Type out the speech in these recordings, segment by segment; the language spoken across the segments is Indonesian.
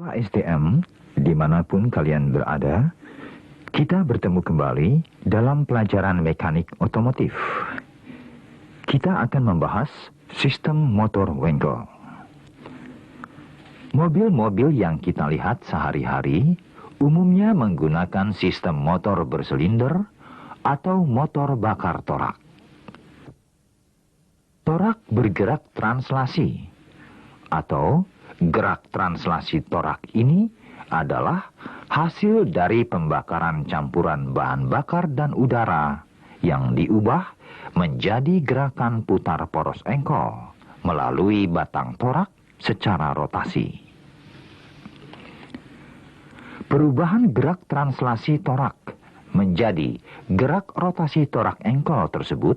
Siswa STM, dimanapun kalian berada, kita bertemu kembali dalam pelajaran mekanik otomotif. Kita akan membahas sistem motor Wankel. Mobil-mobil yang kita lihat sehari-hari umumnya menggunakan sistem motor bersilinder atau motor bakar torak. Torak bergerak translasi atau gerak translasi torak ini adalah hasil dari pembakaran campuran bahan bakar dan udara yang diubah menjadi gerakan putar poros engkol melalui batang torak secara rotasi. Perubahan gerak translasi torak menjadi gerak rotasi torak engkol tersebut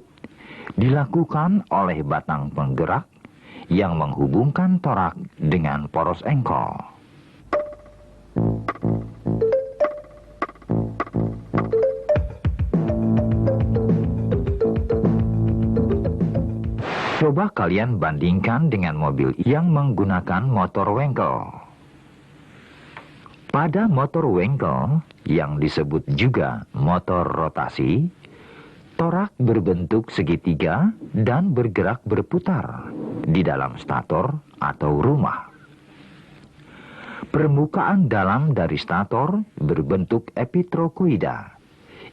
dilakukan oleh batang penggerak yang menghubungkan torak dengan poros engkol. Coba kalian bandingkan dengan mobil yang menggunakan motor Wankel. Pada motor Wankel, yang disebut juga motor rotasi, torak berbentuk segitiga dan bergerak berputar di dalam stator atau rumah. Permukaan dalam dari stator berbentuk epitrokoida,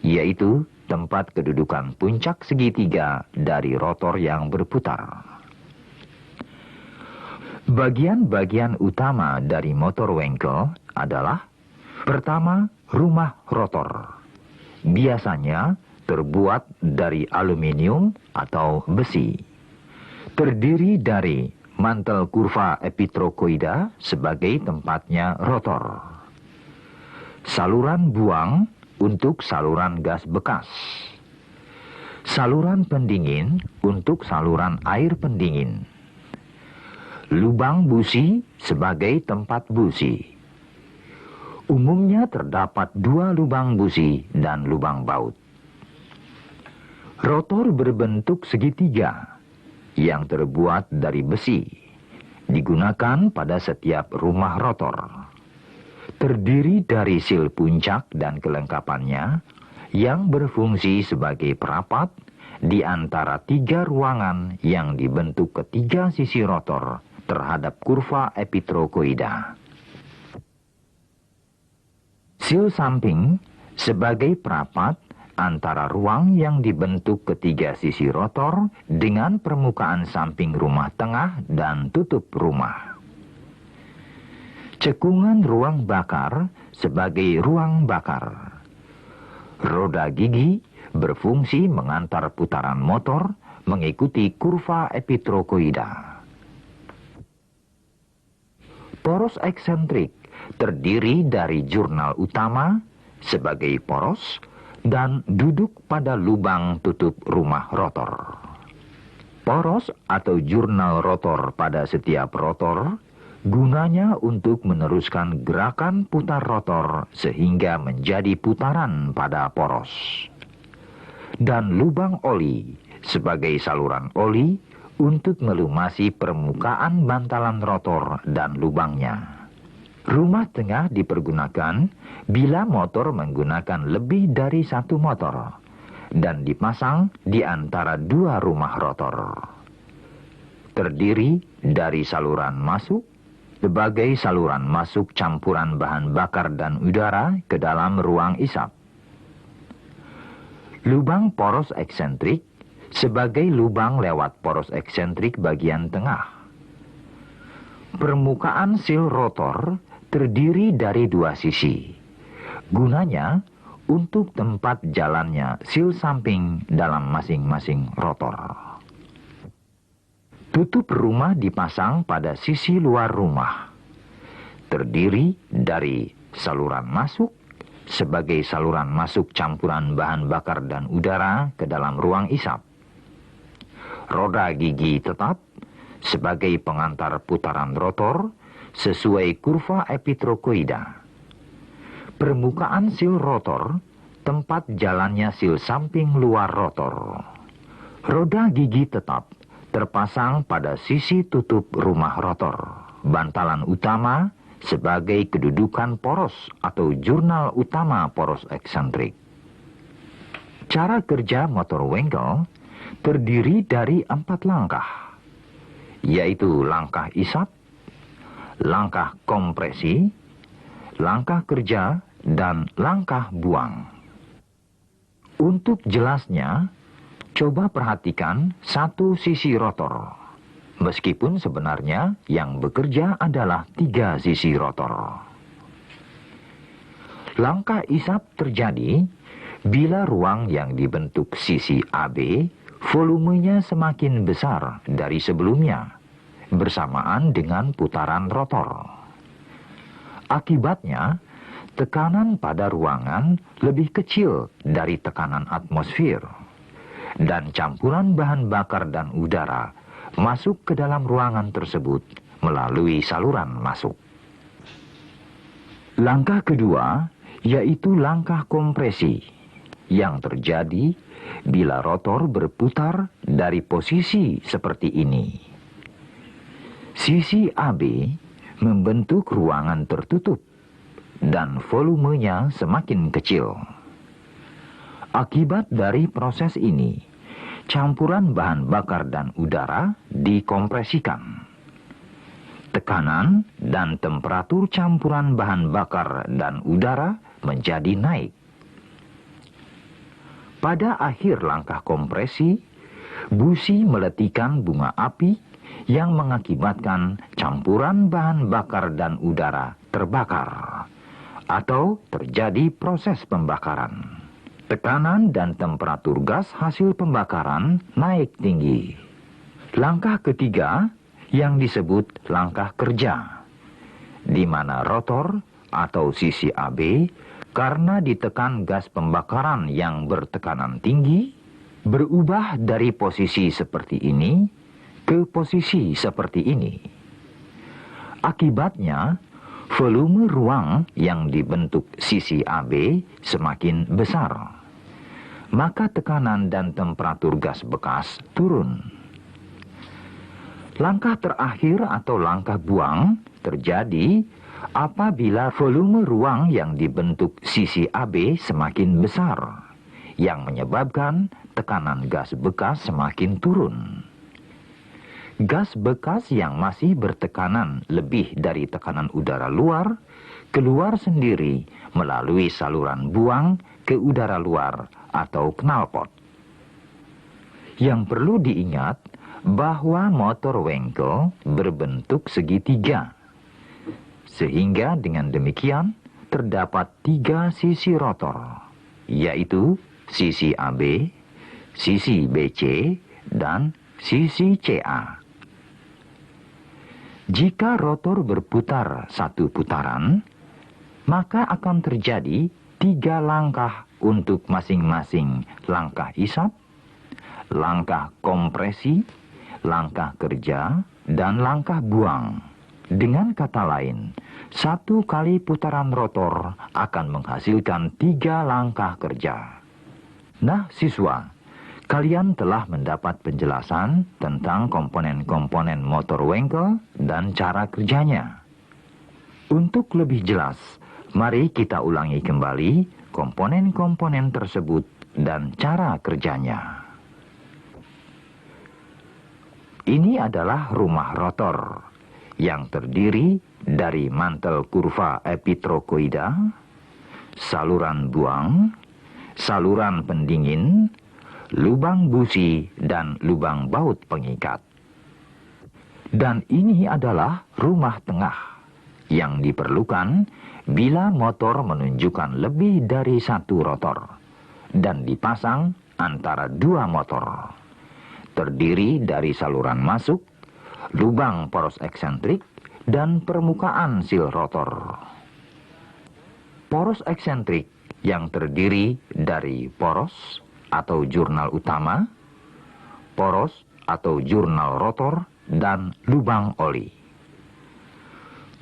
yaitu tempat kedudukan puncak segitiga dari rotor yang berputar. Bagian-bagian utama dari motor Wankel adalah: pertama, rumah rotor. Biasanya terbuat dari aluminium atau besi. Terdiri dari mantel kurva epitrokoida sebagai tempatnya rotor. Saluran buang untuk saluran gas bekas. Saluran pendingin untuk saluran air pendingin. Lubang busi sebagai tempat busi. Umumnya terdapat 2 lubang busi dan lubang baut. Rotor berbentuk segitiga yang terbuat dari besi digunakan pada setiap rumah rotor. Terdiri dari sil puncak dan kelengkapannya yang berfungsi sebagai perapat di antara 3 ruangan yang dibentuk ketiga sisi rotor terhadap kurva epitrokoida. Sil samping sebagai perapat antara ruang yang dibentuk ketiga sisi rotor dengan permukaan samping rumah tengah dan tutup rumah. Cekungan ruang bakar sebagai ruang bakar. Roda gigi berfungsi mengantar putaran motor mengikuti kurva epitrokoida. Poros eksentrik terdiri dari jurnal utama sebagai poros dan duduk pada lubang tutup rumah rotor. Poros atau jurnal rotor pada setiap rotor gunanya untuk meneruskan gerakan putar rotor sehingga menjadi putaran pada poros. Dan lubang oli sebagai saluran oli untuk melumasi permukaan bantalan rotor dan lubangnya. Rumah tengah dipergunakan bila motor menggunakan lebih dari 1 motor dan dipasang di antara 2 rumah rotor. Terdiri dari saluran masuk sebagai saluran masuk campuran bahan bakar dan udara ke dalam ruang isap. Lubang poros eksentrik sebagai lubang lewat poros eksentrik bagian tengah. Permukaan sil rotor terdiri dari 2 sisi. Gunanya untuk tempat jalannya sil samping dalam masing-masing rotor. Tutup rumah dipasang pada sisi luar rumah. Terdiri dari saluran masuk sebagai saluran masuk campuran bahan bakar dan udara ke dalam ruang isap. Roda gigi tetap sebagai pengantar putaran rotor sesuai kurva epitrokoida. Permukaan sil rotor, tempat jalannya sil samping luar rotor. Roda gigi tetap terpasang pada sisi tutup rumah rotor. Bantalan utama sebagai kedudukan poros atau jurnal utama poros eksentrik. Cara kerja motor Wankel terdiri dari 4 langkah, yaitu langkah isap, langkah kompresi, langkah kerja, dan langkah buang. Untuk jelasnya, coba perhatikan satu sisi rotor. Meskipun sebenarnya yang bekerja adalah 3 sisi rotor. Langkah isap terjadi bila ruang yang dibentuk sisi AB volumenya semakin besar dari sebelumnya, bersamaan dengan putaran rotor. Akibatnya, tekanan pada ruangan lebih kecil dari tekanan atmosfer, dan campuran bahan bakar dan udara masuk ke dalam ruangan tersebut melalui saluran masuk. Langkah kedua yaitu langkah kompresi, yang terjadi bila rotor berputar dari posisi seperti ini. Sisi AB membentuk ruangan tertutup dan volumenya semakin kecil. Akibat dari proses ini, campuran bahan bakar dan udara dikompresikan. Tekanan dan temperatur campuran bahan bakar dan udara menjadi naik. Pada akhir langkah kompresi, busi meletikan bunga api yang mengakibatkan campuran bahan bakar dan udara terbakar, atau terjadi proses pembakaran. Tekanan dan temperatur gas hasil pembakaran naik tinggi. Langkah ketiga yang disebut langkah kerja, di mana rotor atau sisi AB karena ditekan gas pembakaran yang bertekanan tinggi, berubah dari posisi seperti ini ke posisi seperti ini. Akibatnya, volume ruang yang dibentuk sisi AB semakin besar. Maka tekanan dan temperatur gas bekas turun. Langkah terakhir atau langkah buang terjadi apabila volume ruang yang dibentuk sisi AB semakin besar, yang menyebabkan tekanan gas bekas semakin turun. Gas bekas yang masih bertekanan lebih dari tekanan udara luar, keluar sendiri melalui saluran buang ke udara luar atau knalpot. Yang perlu diingat bahwa motor Wankel berbentuk segitiga, sehingga dengan demikian terdapat 3 sisi rotor, yaitu sisi AB, sisi BC, dan sisi CA. Jika rotor berputar 1 putaran, maka akan terjadi 3 langkah untuk masing-masing langkah isap, langkah kompresi, langkah kerja, dan langkah buang. Dengan kata lain, 1 kali putaran rotor akan menghasilkan 3 langkah kerja. Nah, siswa, kalian telah mendapat penjelasan tentang komponen-komponen motor Wankel dan cara kerjanya. Untuk lebih jelas, mari kita ulangi kembali komponen-komponen tersebut dan cara kerjanya. Ini adalah rumah rotor yang terdiri dari mantel kurva epitrokoida, saluran buang, saluran pendingin, lubang busi, dan lubang baut pengikat. Dan ini adalah rumah tengah yang diperlukan bila motor menunjukkan lebih dari 1 rotor dan dipasang antara 2 motor. Terdiri dari saluran masuk, lubang poros eksentrik, dan permukaan sil rotor. Poros eksentrik yang terdiri dari poros atau jurnal utama, poros atau jurnal rotor, dan lubang oli.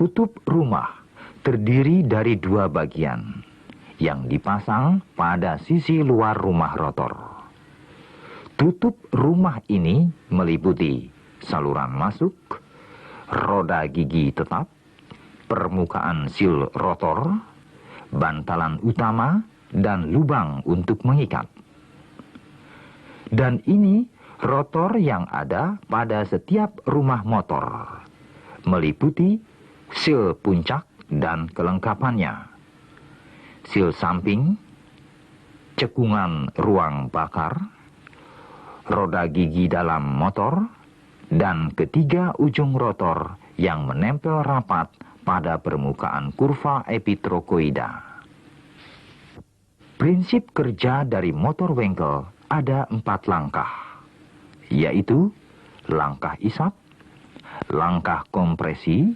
Tutup rumah terdiri dari 2 bagian yang dipasang pada sisi luar rumah rotor. Tutup rumah ini meliputi saluran masuk, roda gigi tetap, permukaan sil rotor, bantalan utama, dan lubang untuk mengikat. Dan ini rotor yang ada pada setiap rumah motor, meliputi sil puncak dan kelengkapannya, sil samping, cekungan ruang bakar, roda gigi dalam motor, dan ketiga ujung rotor yang menempel rapat pada permukaan kurva epitrokoida. Prinsip kerja dari motor Wankel ada 4 langkah, yaitu langkah isap, langkah kompresi,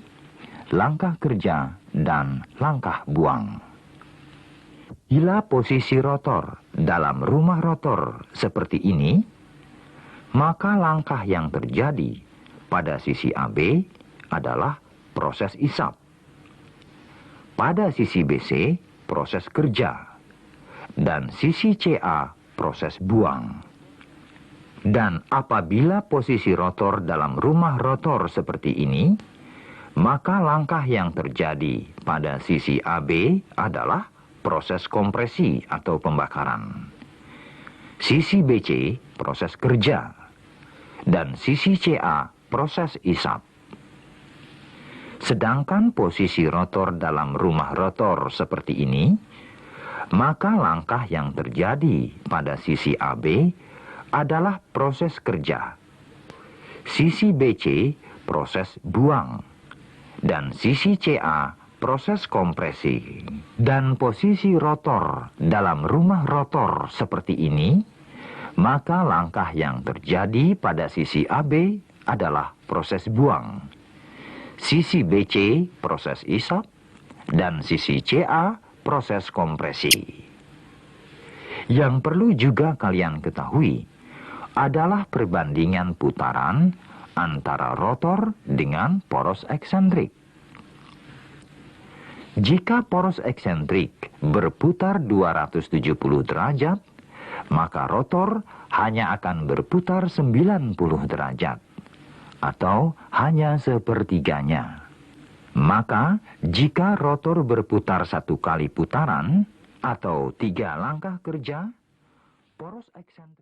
langkah kerja, dan langkah buang. Bila posisi rotor dalam rumah rotor seperti ini, maka langkah yang terjadi pada sisi AB adalah proses isap. Pada sisi BC, proses kerja. Dan sisi CA, proses buang. Dan apabila posisi rotor dalam rumah rotor seperti ini, maka langkah yang terjadi pada sisi AB adalah proses kompresi atau pembakaran. Sisi BC, proses kerja. Dan sisi CA, proses isap. Sedangkan posisi rotor dalam rumah rotor seperti ini, maka langkah yang terjadi pada sisi AB adalah proses kerja. Sisi BC, proses buang. Dan sisi CA, proses kompresi. Dan posisi rotor dalam rumah rotor seperti ini, maka langkah yang terjadi pada sisi AB adalah proses buang. Sisi BC, proses isap. Dan sisi CA, proses kompresi. Yang perlu juga kalian ketahui adalah perbandingan putaran antara rotor dengan poros eksentrik. Jika poros eksentrik berputar 270 derajat, maka rotor hanya akan berputar 90 derajat, atau hanya sepertiganya. Maka, jika rotor berputar 1 kali putaran, atau 3 langkah kerja, poros eksentrik